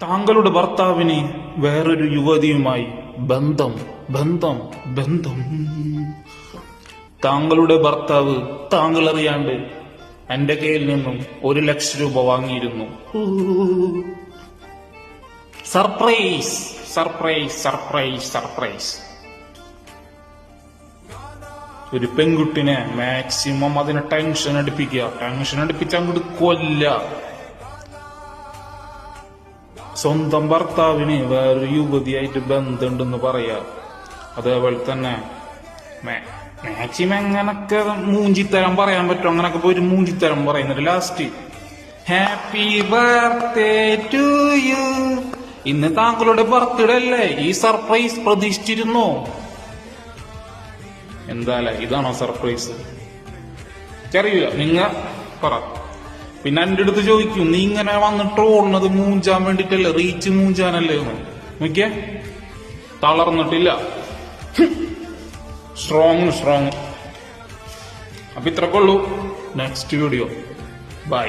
താങ്കളുടെ ഭർത്താവിന് വേറൊരു യുവതിയുമായി ബന്ധം ബന്ധം ബന്ധം. താങ്കളുടെ ഭർത്താവ് താങ്കൾ അറിയാണ്ട് എന്റെ കയ്യിൽ നിന്നും 1,00,000 രൂപ വാങ്ങിയിരുന്നു. Surprise surprise surprise surprise. ഒരു പെൺകുട്ടിനെ മാക്സിമം അതിനെ ടെൻഷൻ അടുപ്പിച്ച അങ്ങോട്ട് കൊല്ല. സ്വന്തം ഭർത്താവിന് വേറൊരു യുവതിയായിട്ട് ബന്ധമുണ്ടെന്ന് പറയാ. അതേപോലെ തന്നെ മാക്സിമം എങ്ങനൊക്കെ മൂഞ്ചിത്തരം പറയാൻ പറ്റും അങ്ങനൊക്കെ പോയിട്ട് മൂഞ്ചിത്തരം പറയുന്നുണ്ട്. Last happy birthday to you. ഇന്ന് താങ്കളുടെ ബർത്ത്ഡേ അല്ലേ? ഈ സർപ്രൈസ് പ്രതീക്ഷിച്ചിരുന്നോ? എന്തായാലേ ഇതാണോ സർപ്രൈസ്? അറിയില്ല, നിങ്ങ പറ. പിന്നെ എന്റെ അടുത്ത് ചോദിക്കും, നീ ഇങ്ങനെ വന്നിട്ട് ഓടുന്നത് മൂഞ്ചാൻ വേണ്ടിട്ടല്ലേ, റീച്ച് മൂഞ്ചാനല്ലേ എന്ന്. നോക്കിയേ, തളർന്നിട്ടില്ല, സ്ട്രോങ്. അപ്പൊ ഇത്രക്കുള്ളൂ. Next video. ബൈ.